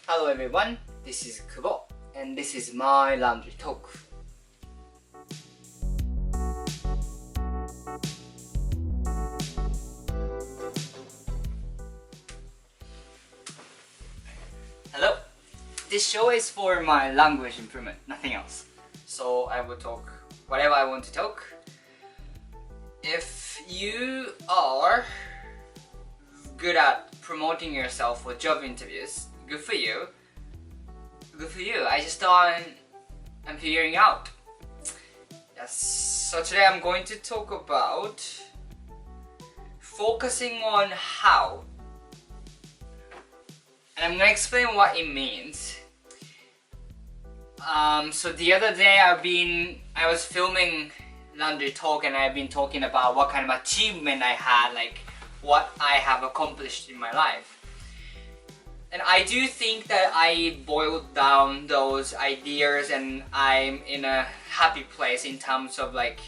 Hello everyone, this is Kubo, and this is my laundry talk. Hello, this show is for my language improvement, nothing else. So I will talk whatever I want to talk. If you are good at promoting yourself for job interviews, good for you. Good for you. I just thought I'm figuring out. Yes. So today I'm going to talk about focusing on how. And I'm gonna explain what it means. So the other day I was filming Laundry Talk and I've been talking about what kind of achievement I had, like what I have accomplished in my life. And I do think that I boiled down those ideas and I'm in a happy place in terms of like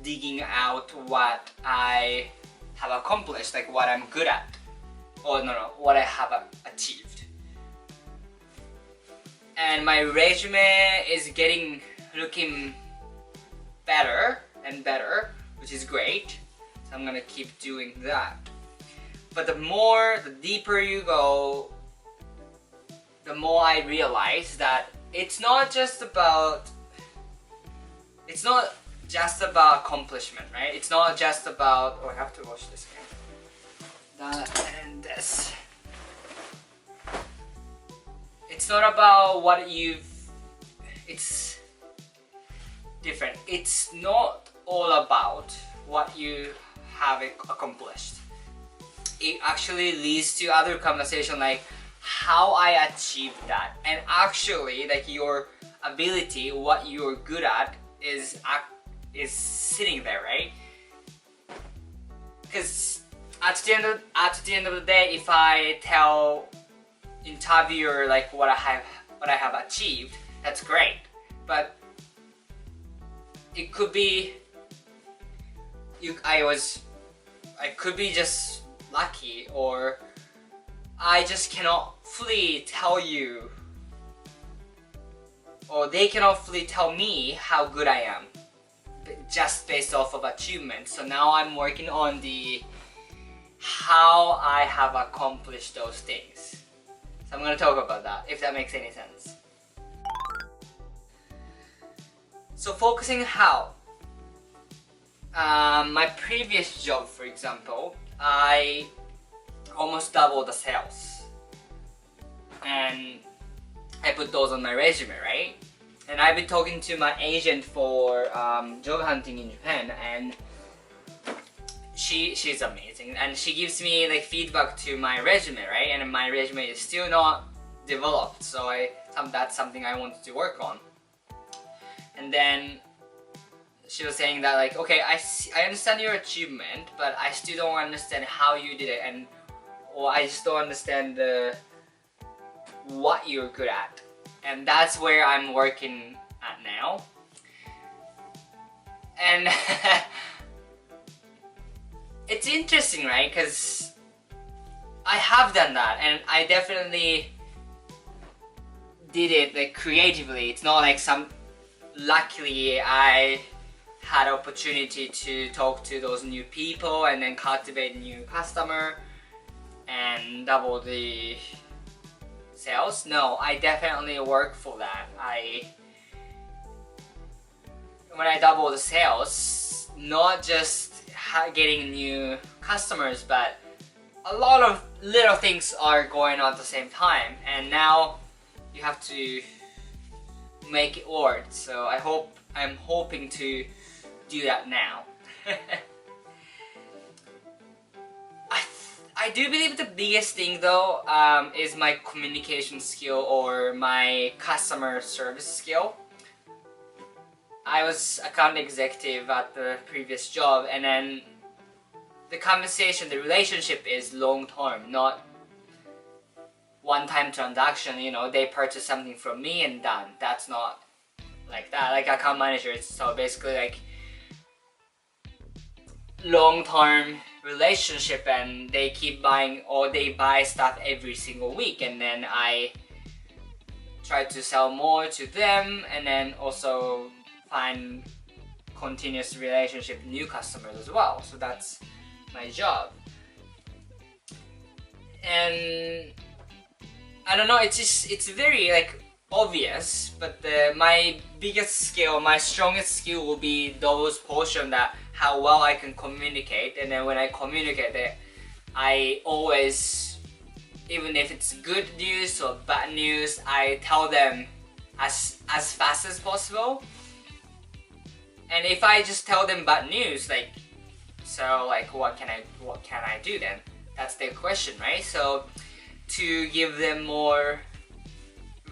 digging out what I have accomplished, like what I'm good at. Or no, what I have achieved. And my resume is looking better and better, which is great. So I'm gonna keep doing that. But the deeper you go, the more I realize that it's not just about accomplishment, right? It's not just about, oh, I have to wash this again. That and this. It's not about it's different. It's not all about what you have accomplished. It actually leads to other conversation like how I achieved that, and actually like your ability, what you're good at is sitting there, right? Because at the end of the day, if I tell interviewer like what I have achieved, that's great. But it could be I could be just lucky, or I just cannot fully tell you, or they cannot fully tell me how good I am just based off of achievement. So now I'm working on the how I have accomplished those things. So I'm going to talk about that, if that makes any sense. So focusing how. My previous job, for example, I almost doubled the sales. And I put those on my resume, right? And I've been talking to my agent for job hunting in Japan, and she's amazing, and she gives me like feedback to my resume, right? And my resume is still not developed, so that's something I wanted to work on. And then she was saying that like, okay, I understand your achievement, but I still don't understand how you did it, or I just don't understand what you're good at. And that's where I'm working at now. And it's interesting, right? Because I have done that, and I definitely did it like creatively. It's not like luckily I had opportunity to talk to those new people and then cultivate new customer and double the sales. No, I definitely work for that. When I double the sales, not just getting new customers, but a lot of little things are going on at the same time, and now you have to make it work. So I'm hoping to do that now. I do believe the biggest thing though is my communication skill or my customer service skill. I was account executive at the previous job, and then the relationship is long term, not one-time transaction. You know, they purchase something from me and done. That's not like that. Like account manager, so basically like long-term relationship, and they keep buying, or they buy stuff every single week, and then I try to sell more to them, and then also find continuous relationship new customers as well. So that's my job. And I don't know, it's very like obvious, but my biggest skill, my strongest skill will be those portion that how well I can communicate. And then when I communicate it, I always, even if it's good news or bad news, I tell them as fast as possible. And if I just tell them bad news, like, so like what can I do then? That's the question, right? So to give them more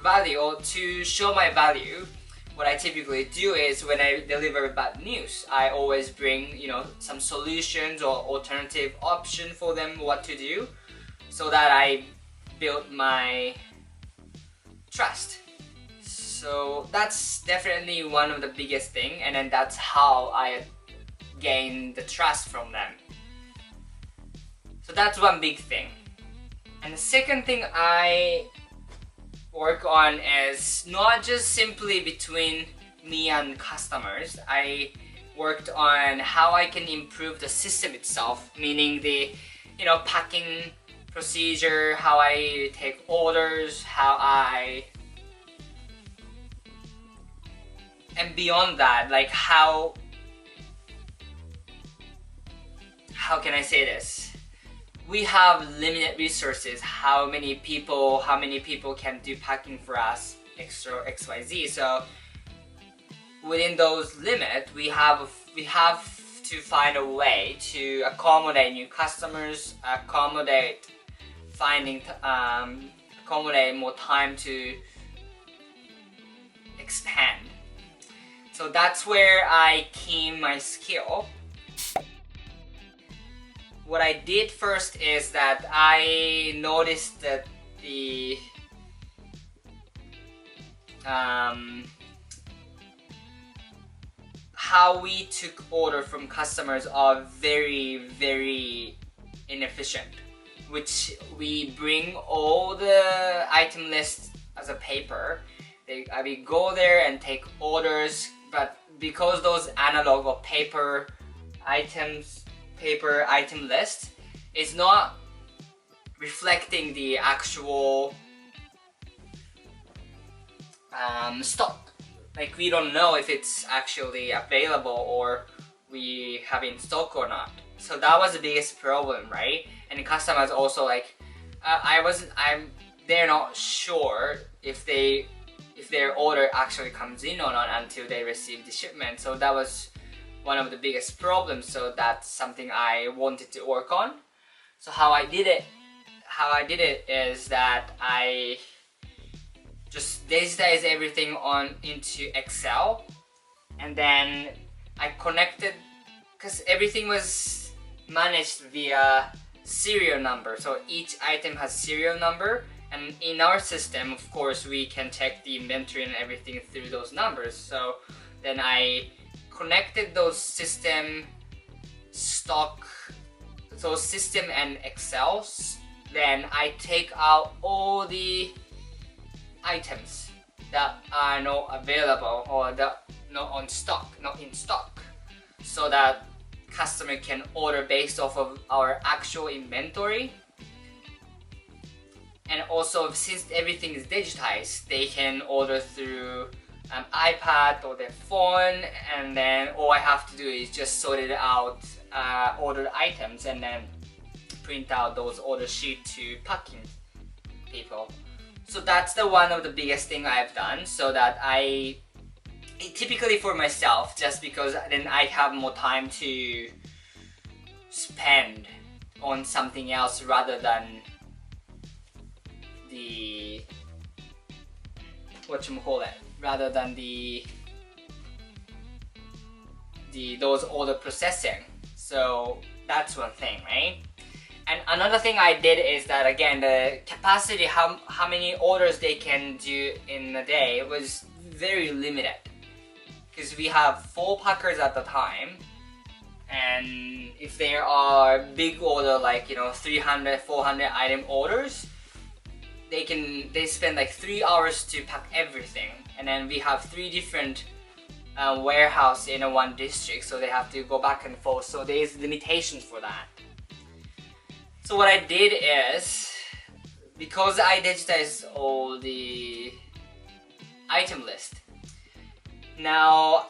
value, or to show my value, what I typically do is when I deliver bad news, I always bring, you know, some solutions or alternative option for them what to do, so that I build my trust. So that's definitely one of the biggest thing, and then that's how I gain the trust from them. So that's one big thing. And the second thing I work on is not just simply between me and customers. I worked on how I can improve the system itself, meaning the, you know, packing procedure, how I take orders, and beyond that, like how can I say this? We have limited resources. How many people can do packing for us, extra XYZ. So within those limits, we have to find a way to accommodate new customers, accommodate more time to expand. So that's where I came my skill. What I did first is that I noticed that the how we took order from customers are very, very inefficient, which we bring all the item lists as a paper. We go there and take orders, but because those analog or paper item list is not reflecting the actual stock. Like, we don't know if it's actually available or we have in stock or not. So that was the biggest problem, right? And the customers also like, they're not sure if their order actually comes in or not until they receive the shipment. So that was one of the biggest problems. So that's something I wanted to work on. So how I did it is that I just digitized everything into Excel, and then I connected, because everything was managed via serial number. So each item has serial number, and in our system, of course, we can check the inventory and everything through those numbers. So then I connected those system and Excel. Then I take out all the items that are not available or that not in stock, so that customer can order based off of our actual inventory. And also, since everything is digitized, they can order through an iPad or their phone, and then all I have to do is just sort it out, ordered items, and then print out those order sheet to packing people. So that's the one of the biggest thing I've done, so that typically for myself, just because then I have more time to spend on something else rather than those order processing. So that's one thing, right? And another thing I did is that, again, the capacity, how many orders they can do in a day was very limited, because we have 4 packers at the time, and if there are big order like 300, 400 item orders, they spend like 3 hours to pack everything, and then we have 3 different warehouse in one district, so they have to go back and forth, so there is limitations for that. So what I did is, because I digitized all the item list, now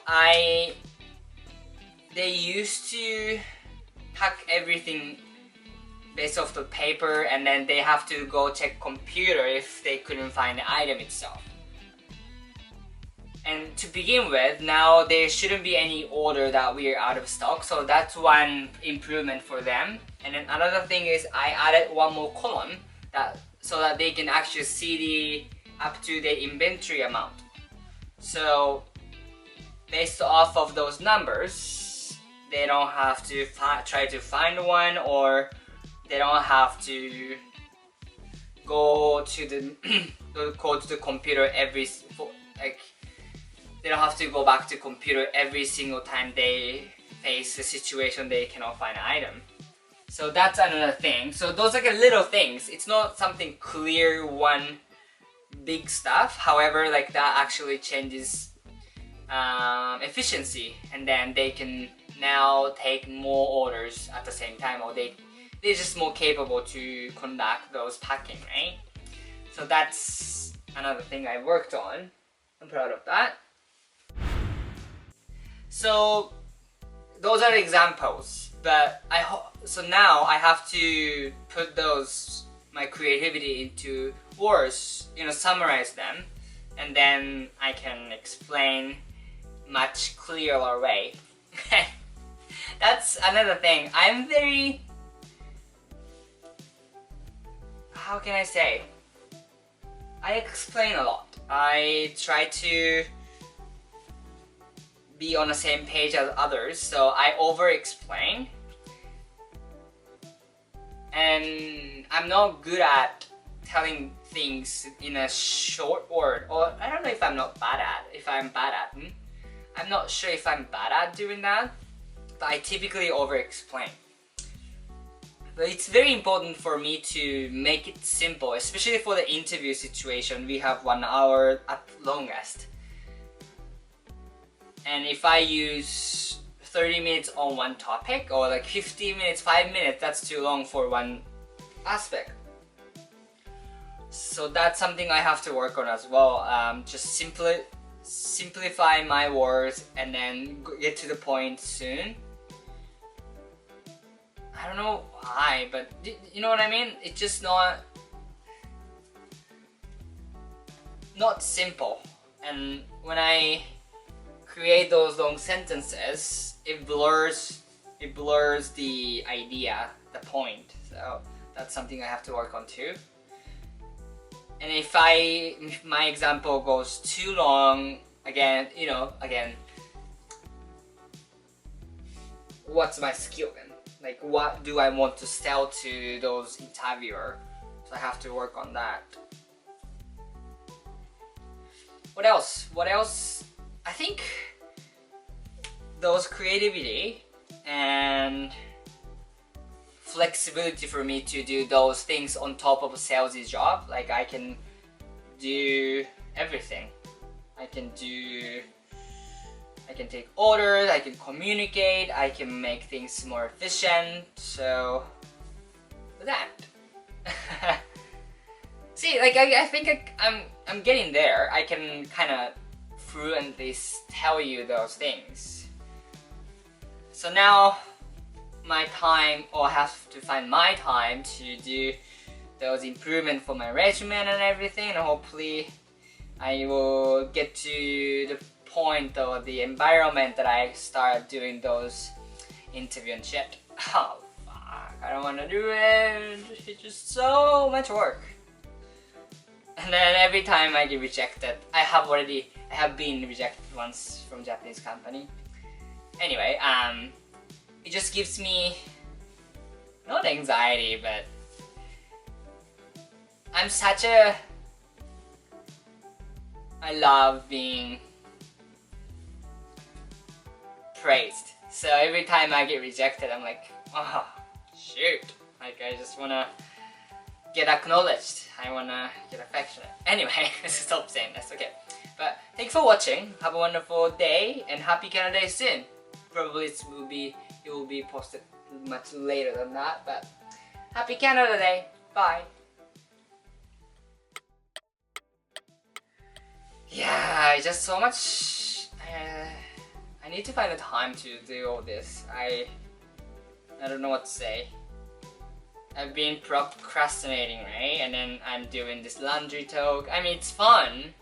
they used to pack everything based off the paper, and then they have to go check computer if they couldn't find the item itself. And to begin with, now there shouldn't be any order that we are out of stock, so that's one improvement for them. And then another thing is I added one more column so that they can actually see the up to date inventory amount. So based off of those numbers, they don't have to try to find one, or they don't have to go to the computer they don't have to go back to computer every single time they face a situation they cannot find an item. So that's another thing. So those are like little things. It's not something clear, one big stuff. However, like that actually changes efficiency, and then they can now take more orders at the same time, or they're just more capable to conduct those packing, right? So that's another thing I worked on. I'm proud of that. So those are examples, but so now I have to put my creativity into words, summarize them, and then I can explain much clearer way. That's another thing. I'm very, how can I say? I explain a lot. I try to be on the same page as others, so I over-explain. And I'm not good at telling things in a short word, or I don't know if I'm bad at. I'm not sure if I'm bad at doing that, but I typically over-explain. But it's very important for me to make it simple, especially for the interview situation. We have 1 hour at longest. And if I use 30 minutes on one topic, or like 15 minutes, 5 minutes, that's too long for one aspect. So that's something I have to work on as well. Just simplify my words and then get to the point soon. I don't know why, but you know what I mean? It's just not simple. And when I create those long sentences, it blurs the idea, the point. So that's something I have to work on too. And if my example goes too long, again, what's my skill then? Like, what do I want to sell to those interviewer? So I have to work on that. What else? I think those creativity and flexibility for me to do those things on top of a salesy job. Like, I can do everything. I can take orders, I can communicate, I can make things more efficient. So that. See, like I think I'm getting there. I can kind of fluently tell you those things. So now my time, or I have to find my time to do those improvements for my resume and everything, and hopefully I will get to the point or the environment that I start doing those interview and shit. Oh fuck, I don't want to do it. It's just so much work. And then every time I get rejected, I have been rejected once from Japanese company. Anyway, it just gives me not anxiety, but I love being praised. So every time I get rejected, I'm like, oh shoot, like I just wanna get acknowledged. I wanna get affectionate. Anyway, stop saying this, okay. But thanks for watching. Have a wonderful day and happy Canada Day soon. Probably it will be posted much later than that, but happy Canada Day. Bye. Yeah, just so much. I need to find the time to do all this. I don't know what to say. I've been procrastinating, right? And then I'm doing this laundry talk. I mean, it's fun,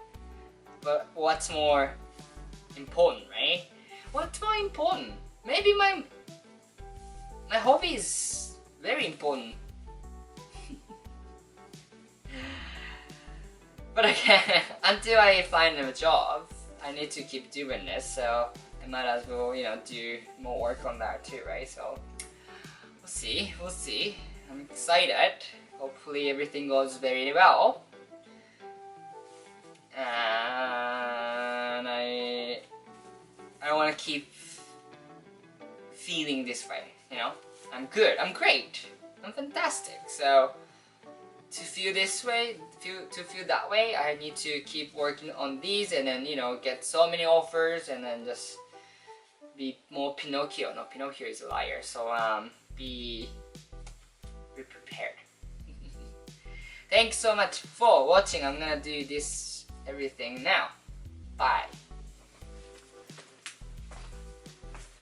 but what's more important, right? What's more important? Maybe my hobby is very important. But again, until I find a job, I need to keep doing this, so I might as well, do more work on that too, right? So we'll see. I'm excited. Hopefully everything goes very well. And I want to keep feeling this way, I'm good, I'm great, I'm fantastic. So to feel this way, to feel that way, I need to keep working on these and then, get so many offers and then just be more Pinocchio. No, Pinocchio is a liar. So be prepared. Thanks so much for watching. I'm gonna do this everything now. Bye.